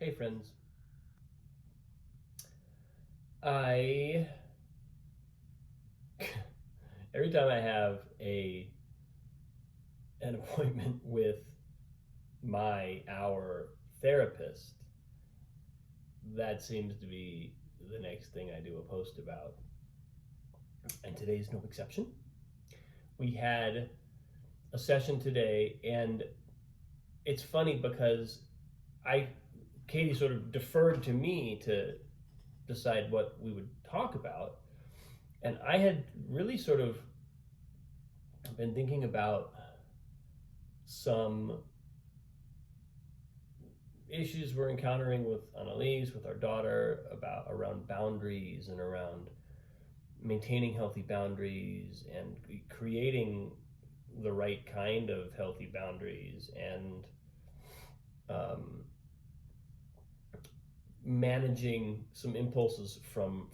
Hey friends, I every time I have a an appointment with our therapist, that seems to be the next thing I do a post about. And today's no exception. We had a session today, and it's funny because I Katie sort of deferred to me to decide what we would talk about, and I had really sort of been thinking about some issues we're encountering with Annalise, with our daughter, about around boundaries and around maintaining healthy boundaries and creating the right kind of healthy boundaries and um, managing some impulses from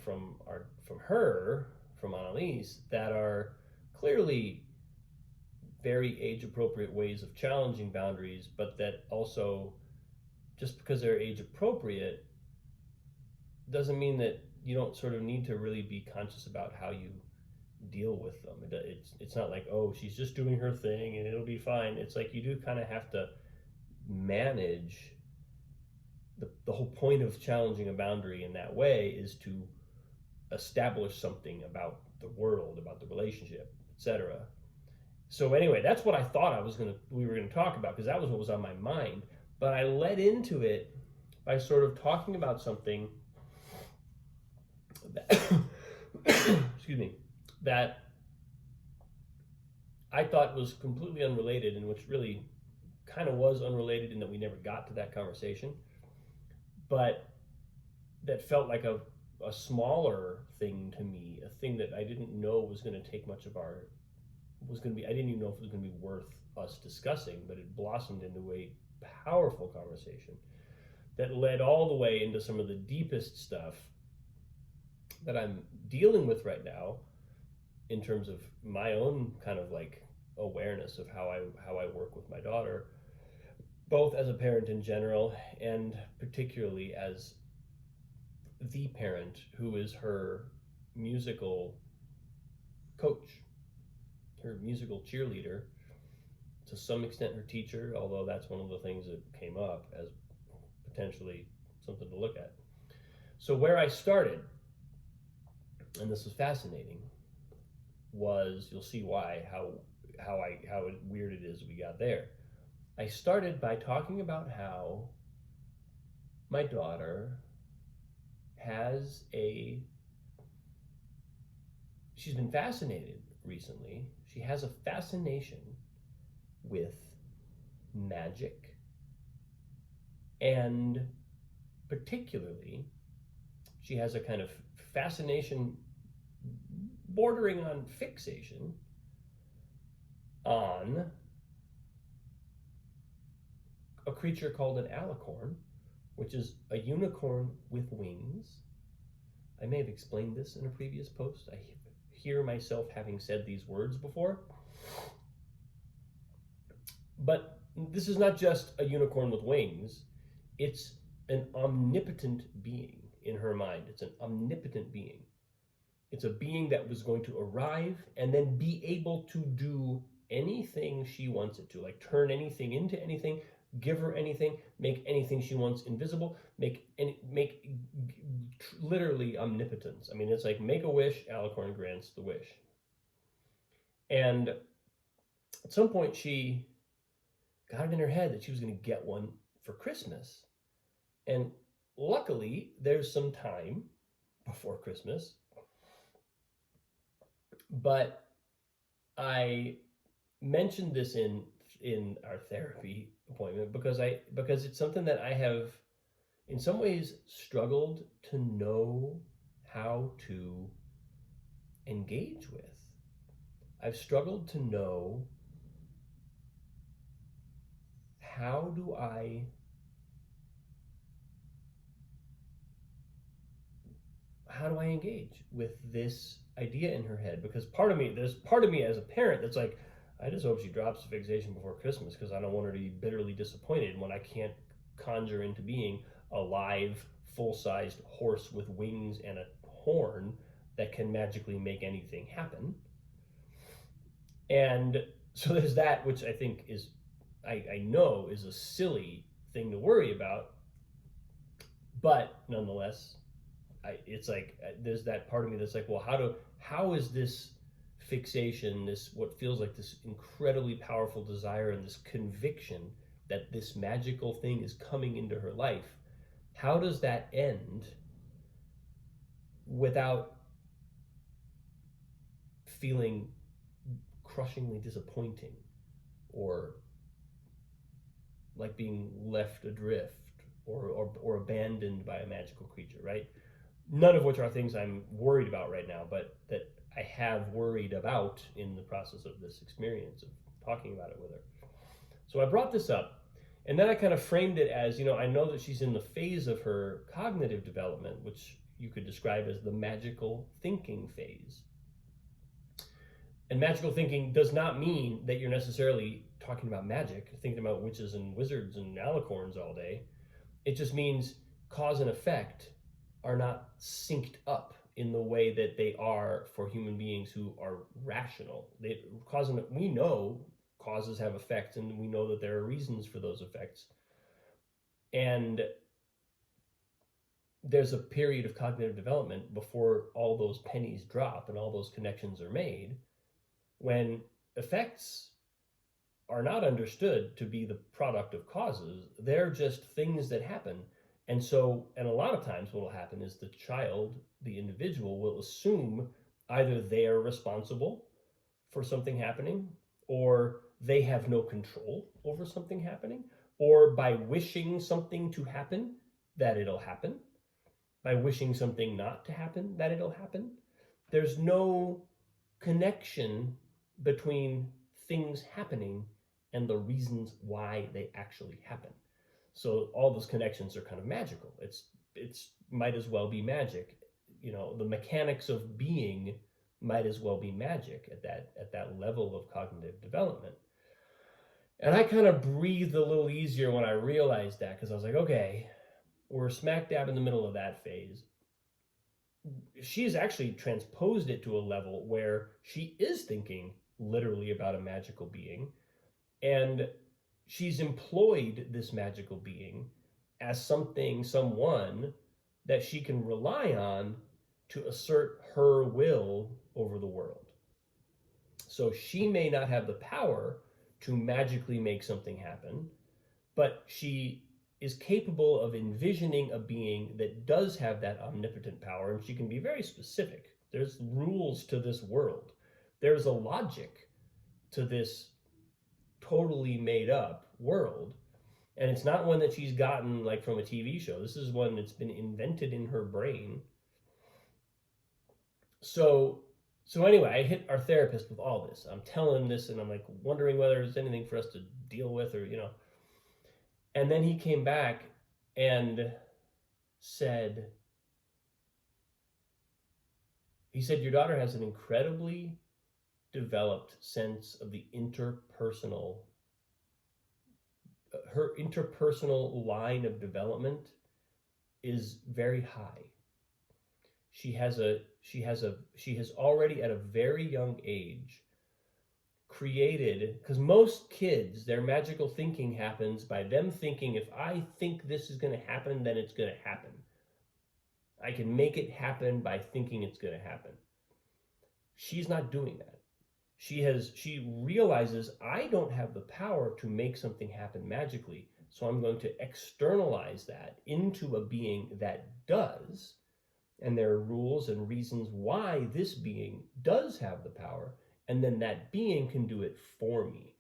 Annalise that are clearly very age appropriate ways of challenging boundaries, but that also, just because they're age appropriate doesn't mean that you don't sort of need to really be conscious about how you deal with them. It's not like, oh, she's just doing her thing and it'll be fine. It's like you do kind of have to manage. The whole point of challenging a boundary in that way is to establish something about the world, about the relationship, etc. So anyway, that's what I thought we were gonna talk about, because that was what was on my mind. But I led into it by sort of talking about something that, excuse me, that I thought was completely unrelated, and which really kind of was unrelated in that we never got to that conversation, but that felt like a smaller thing to me, a thing that I didn't know was going to take much of our was going to be. I didn't even know if it was going to be worth us discussing, but it blossomed into a powerful conversation that led all the way into some of the deepest stuff that I'm dealing with right now in terms of my own kind of like awareness of how I work with my daughter, both as a parent in general and particularly as the parent who is her musical coach, her musical cheerleader, to some extent her teacher, although that's one of the things that came up as potentially something to look at. So where I started, and this is fascinating, was, you'll see why, how weird it is we got there. I started by talking about how my daughter has she's been fascinated recently. She has a fascination with magic, and particularly she has a kind of fascination bordering on fixation on a creature called an alicorn, which is a unicorn with wings. I may have explained this in a previous post. I hear myself having said these words before. But this is not just a unicorn with wings. It's an omnipotent being in her mind. It's an omnipotent being. It's a being that was going to arrive and then be able to do anything she wants it to, like turn anything into anything, give her anything, make anything she wants invisible, make literally omnipotence. I mean, it's like make a wish, alicorn grants the wish. And at some point she got it in her head that she was going to get one for Christmas. And luckily, there's some time before Christmas. But I mentioned this in our therapy appointment because it's something that I have in some ways struggled to know how to engage with. I've struggled to know how do I engage with this idea in her head? Because there's part of me as a parent that's like, I just hope she drops the fixation before Christmas, because I don't want her to be bitterly disappointed when I can't conjure into being a live, full-sized horse with wings and a horn that can magically make anything happen. And so there's that, which I think is, I know is a silly thing to worry about, but nonetheless, it's like there's that part of me that's like, well, how is this fixation, this what feels like this incredibly powerful desire and this conviction that this magical thing is coming into her life, how does that end without feeling crushingly disappointing or like being left adrift or abandoned by a magical creature, right? None of which are things I'm worried about right now, but that I have worried about in the process of this experience of talking about it with her. So I brought this up, and then I kind of framed it as, I know that she's in the phase of her cognitive development, which you could describe as the magical thinking phase. And magical thinking does not mean that you're necessarily talking about magic, thinking about witches and wizards and alicorns all day. It just means cause and effect are not synced up in the way that they are for human beings who are rational. We know causes have effects, and we know that there are reasons for those effects. And there's a period of cognitive development before all those pennies drop and all those connections are made, when effects are not understood to be the product of causes. They're just things that happen. And a lot of times what will happen is the child, the individual, will assume either they are responsible for something happening, or they have no control over something happening, or by wishing something to happen, that it'll happen, by wishing something not to happen, that it'll happen. There's no connection between things happening and the reasons why they actually happen. So all those connections are kind of magical. It's might as well be magic. The mechanics of being might as well be magic at that level of cognitive development. And I kind of breathed a little easier when I realized that, because I was like, okay, we're smack dab in the middle of that phase. She's actually transposed it to a level where she is thinking literally about a magical being, and she's employed this magical being as someone that she can rely on to assert her will over the world. So she may not have the power to magically make something happen, but she is capable of envisioning a being that does have that omnipotent power, and she can be very specific. There's rules to this world. There's a logic to this totally made up world, and it's not one that she's gotten like from a TV show. This is one that's been invented in her brain. So anyway, I hit our therapist with all this. I'm telling him this, and I'm like wondering whether there's anything for us to deal with, or and then he came back and said, your daughter has an incredibly developed sense of the interpersonal. Her interpersonal line of development is very high. She has already at a very young age created, because most kids, their magical thinking happens by them thinking, if I think this is going to happen, then it's going to happen. I can make it happen by thinking it's going to happen. She's not doing that. She realizes, I don't have the power to make something happen magically, so I'm going to externalize that into a being that does, and there are rules and reasons why this being does have the power, and then that being can do it for me.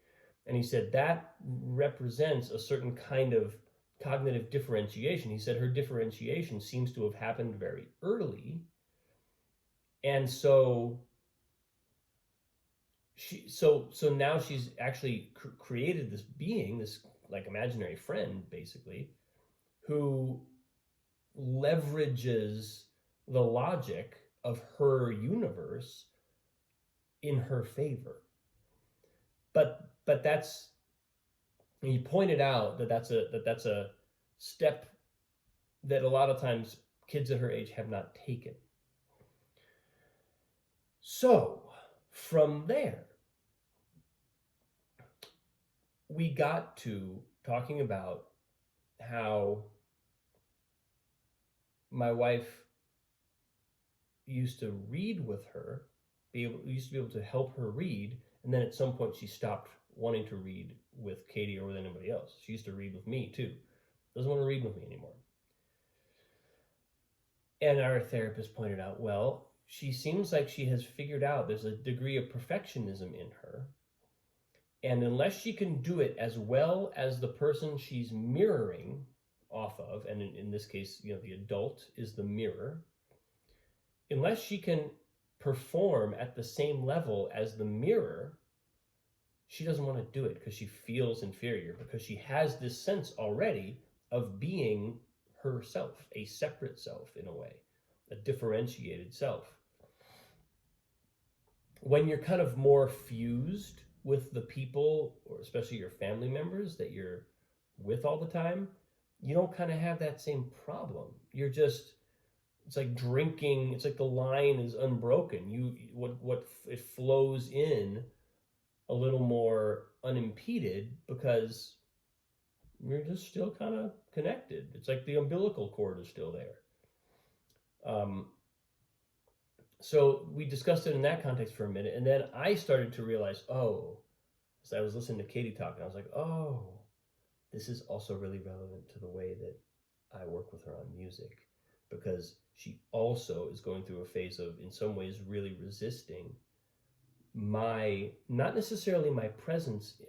And he said that represents a certain kind of cognitive differentiation. He said her differentiation seems to have happened very early. And so now she's actually created this being, this like imaginary friend, basically, who leverages the logic of her universe in her favor. But that's, he pointed out that's a step that a lot of times kids at her age have not taken. So from there, we got to talking about how my wife used to read with her, used to be able to help her read, and then at some point she stopped wanting to read with Katie or with anybody else. She used to read with me too. Doesn't want to read with me anymore. And our therapist pointed out, well, she seems like she has figured out there's a degree of perfectionism in her. And unless she can do it as well as the person she's mirroring off of, and in this case, the adult is the mirror, unless she can perform at the same level as the mirror, she doesn't want to do it because she feels inferior, because she has this sense already of being herself, a separate self in a way, a differentiated self. When you're kind of more fused with the people, or especially your family members that you're with all the time, you don't kind of have that same problem. You're just, it's like drinking, it's like the line is unbroken. It flows in a little more unimpeded because you're just still kind of connected. It's like the umbilical cord is still there. So we discussed it in that context for a minute, and then I started to realize, as I was listening to Katie talk, and I was like, this is also really relevant to the way that I work with her on music, because she also is going through a phase of, in some ways, really resisting not necessarily my presence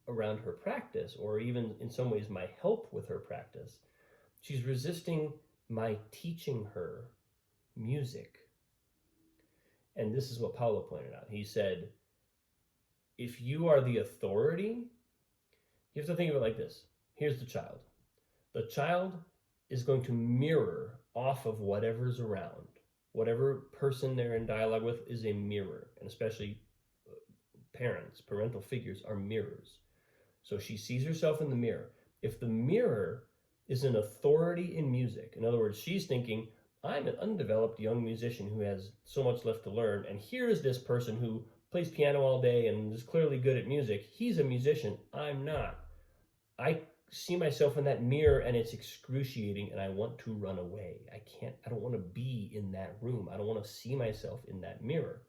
around her practice, or even in some ways my help with her practice. She's resisting my teaching her music. And this is what Paulo pointed out. He said, if you are the authority, you have to think of it like this. Here's the child. The child is going to mirror off of whatever's around. Whatever person they're in dialogue with is a mirror, and especially parental figures are mirrors. So she sees herself in the mirror. If the mirror is an authority in music, in other words, she's thinking, I'm an undeveloped young musician who has so much left to learn, and here is this person who plays piano all day and is clearly good at music. He's a musician. I'm not. I see myself in that mirror and it's excruciating, and I want to run away. I don't want to be in that room. I don't want to see myself in that mirror.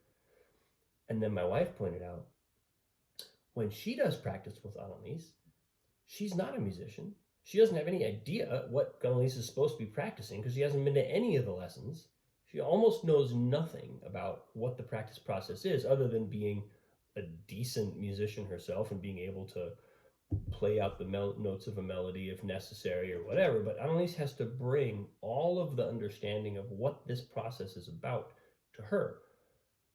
And then my wife pointed out, when she does practice with Annalise, she's not a musician. She doesn't have any idea what Annalise is supposed to be practicing because she hasn't been to any of the lessons. She almost knows nothing about what the practice process is, other than being a decent musician herself and being able to play out the notes of a melody if necessary or whatever. But Annalise has to bring all of the understanding of what this process is about to her.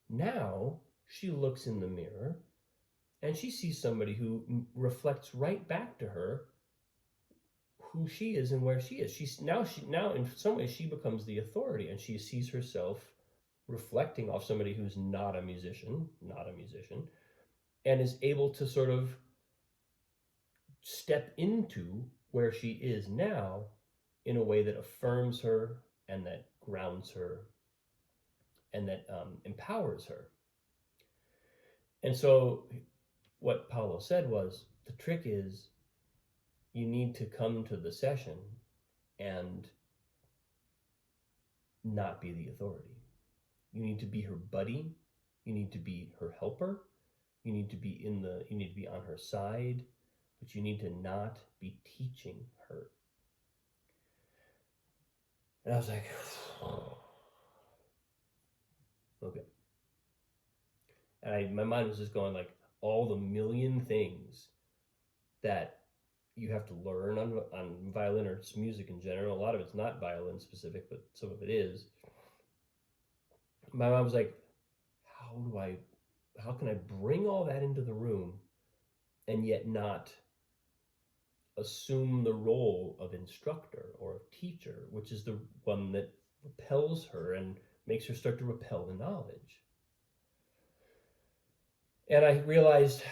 Now she looks in the mirror and she sees somebody who reflects right back to her who she is and where she is. She's now in some ways she becomes the authority, and she sees herself reflecting off somebody who's not a musician, and is able to sort of step into where she is now in a way that affirms her and that grounds her and that empowers her. And so what Paulo said was, the trick is you need to come to the session and not be the authority. You need to be her buddy. You need to be her helper. You need to be on her side, but you need to not be teaching her. And I was like, okay. And my mind was just going like all the million things that you have to learn on violin or just music in general. A lot of it's not violin specific, but some of it is. My mom was like, how can I bring all that into the room and yet not assume the role of instructor or of teacher, which is the one that repels her and makes her start to repel the knowledge. And I realized,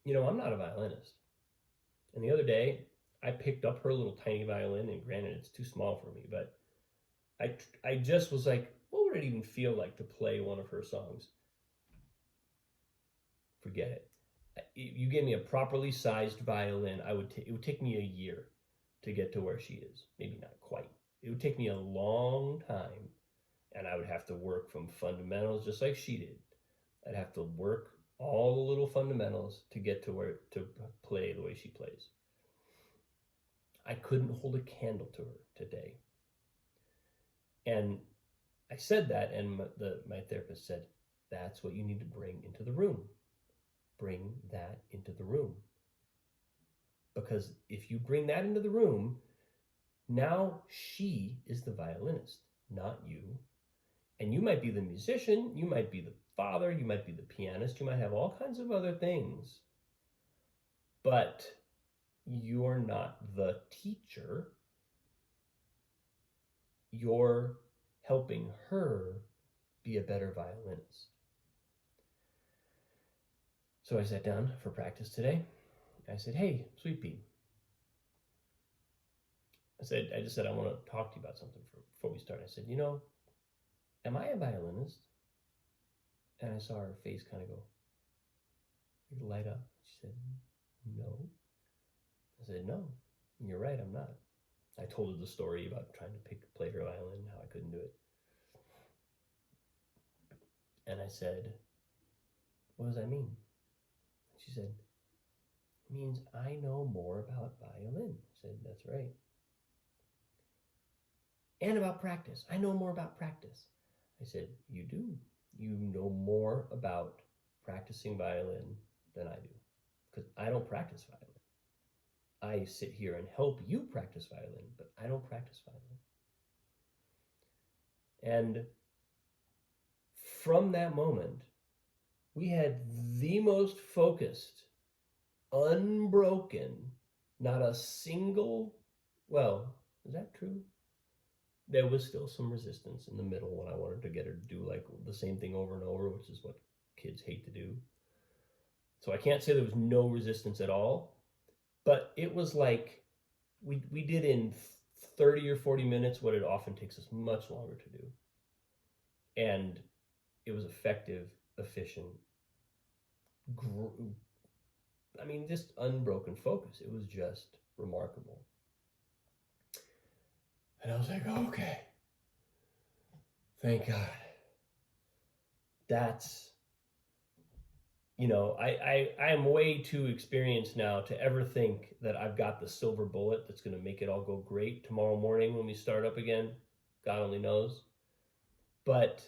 I'm not a violinist. And the other day, I picked up her little tiny violin, and granted, it's too small for me, but I just was like, what would it even feel like to play one of her songs? Forget it. You gave me a properly sized violin, it would take me a year to get to where she is. Maybe not quite. It would take me a long time, and I would have to work from fundamentals just like she did. I'd have to work all the little fundamentals to get to where to play the way she plays. I couldn't hold a candle to her today. And I said that, and my therapist said, that's what you need to bring into the room. Bring that into the room. Because if you bring that into the room, now she is the violinist, not you. And you might be the musician, you might be the father, you might be the pianist, you might have all kinds of other things. But you're not the teacher. You're helping her be a better violinist. So I sat down for practice today. I said, hey, Sweet Pea. I just said, I want to talk to you about something before we start. I said, am I a violinist? And I saw her face kind of go, light up. She said, no. I said, no, you're right, I'm not. I told her the story about trying to play her violin and how I couldn't do it. And I said, what does that mean? She said, it means I know more about violin. I said, that's right. And about practice. I know more about practice. I said, you do. You know more about practicing violin than I do. Because I don't practice violin. I sit here and help you practice violin, but I don't practice violin. And from that moment, we had the most focused, unbroken, not a single, well, is that true? There was still some resistance in the middle when I wanted to get her to do like the same thing over and over, which is what kids hate to do. So I can't say there was no resistance at all, but it was like we did in 30 or 40 minutes what it often takes us much longer to do. And it was effective, efficient, just unbroken focus. It was just remarkable. And I was like, okay, thank God. That's, I'm way too experienced now to ever think that I've got the silver bullet that's going to make it all go great tomorrow morning when we start up again. God only knows. But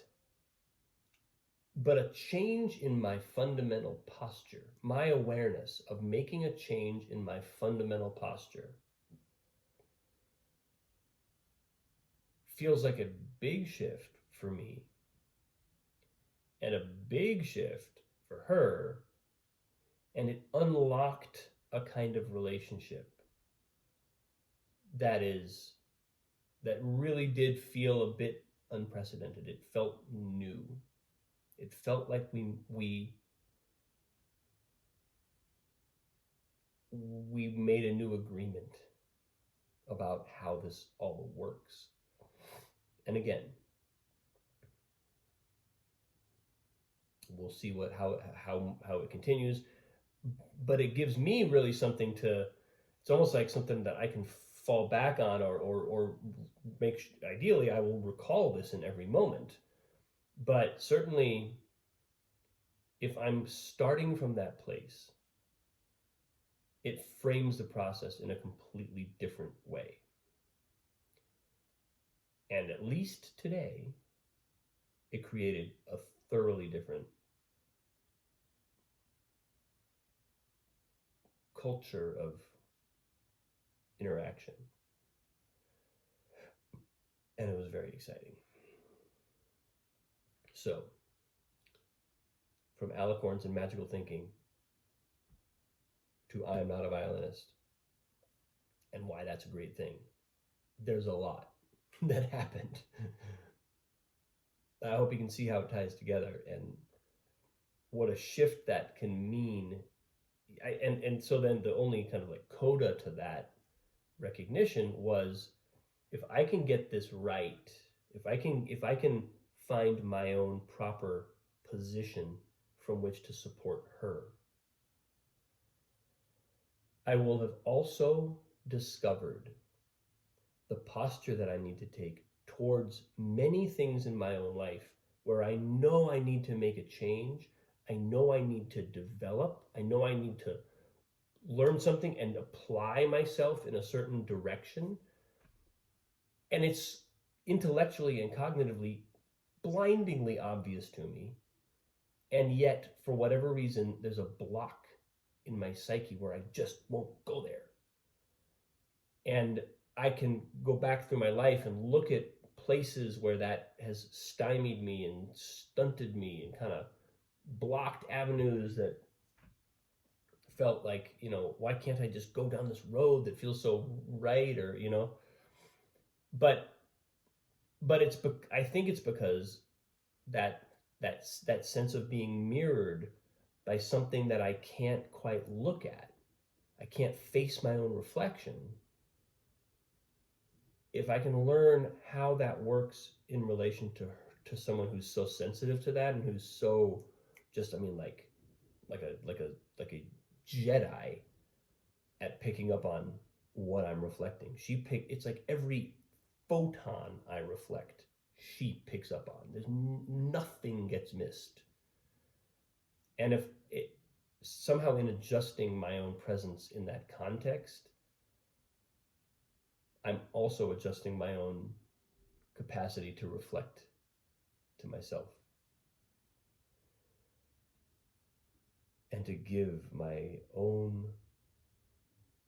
a change in my fundamental posture, my awareness of making a change in my fundamental posture feels like a big shift for me and a big shift for her, and it unlocked a kind of relationship that really did feel a bit unprecedented. It felt new. It felt like we made a new agreement about how this all works. And again, we'll see how it continues, but it gives me really something it's almost like something that I can fall back on or ideally I will recall this in every moment. But certainly if I'm starting from that place, it frames the process in a completely different way. And at least today, it created a thoroughly different culture of interaction. And it was very exciting. So, from alicorns and magical thinking to I am not a violinist and why that's a great thing, there's a lot that happened. I hope you can see how it ties together and what a shift that can mean. And so then the only kind of like coda to that recognition was, if I can get this right, if I can find my own proper position from which to support her, I will have also discovered the posture that I need to take towards many things in my own life where I know I need to make a change. I know I need to develop. I know I need to learn something and apply myself in a certain direction. And it's intellectually and cognitively blindingly obvious to me. And yet, for whatever reason, there's a block in my psyche where I just won't go there. And I can go back through my life and look at places where that has stymied me and stunted me and kind of blocked avenues that felt like, why can't I just go down this road that feels so right, or, but it's I think it's because that that sense of being mirrored by something that I can't quite look at. I can't face my own reflection. If I can learn how that works in relation to someone who's so sensitive to that and who's so just, I mean, like a Jedi at picking up on what I'm reflecting. It's like every photon I reflect, she picks up on. There's nothing gets missed. And if it somehow, in adjusting my own presence in that context, I'm also adjusting my own capacity to reflect to myself and to give my own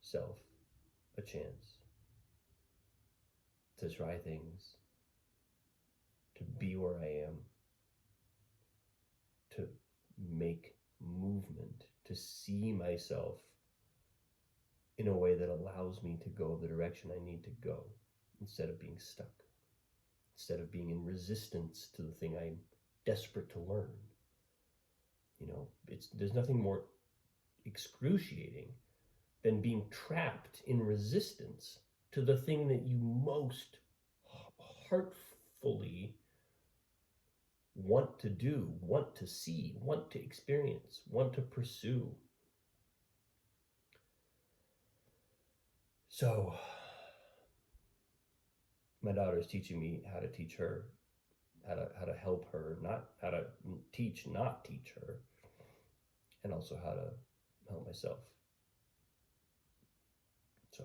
self a chance to try things, to be where I am, to make movement, to see myself in a way that allows me to go the direction I need to go, instead of being stuck, instead of being in resistance to the thing I'm desperate to learn. There's nothing more excruciating than being trapped in resistance to the thing that you most heartfully want to do, want to see, want to experience, want to pursue. So my daughter is teaching me how to teach her, how to help her, not how to teach, not teach her, and also how to help myself. So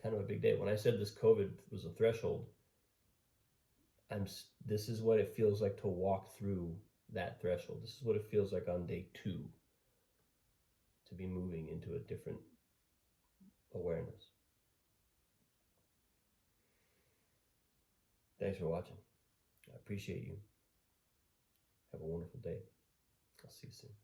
kind of a big day. When I said this COVID was a threshold, this is what it feels like to walk through that threshold. This is what it feels like on day 2, to be moving into a different awareness. Thanks for watching. I appreciate you. Have a wonderful day. I'll see you soon.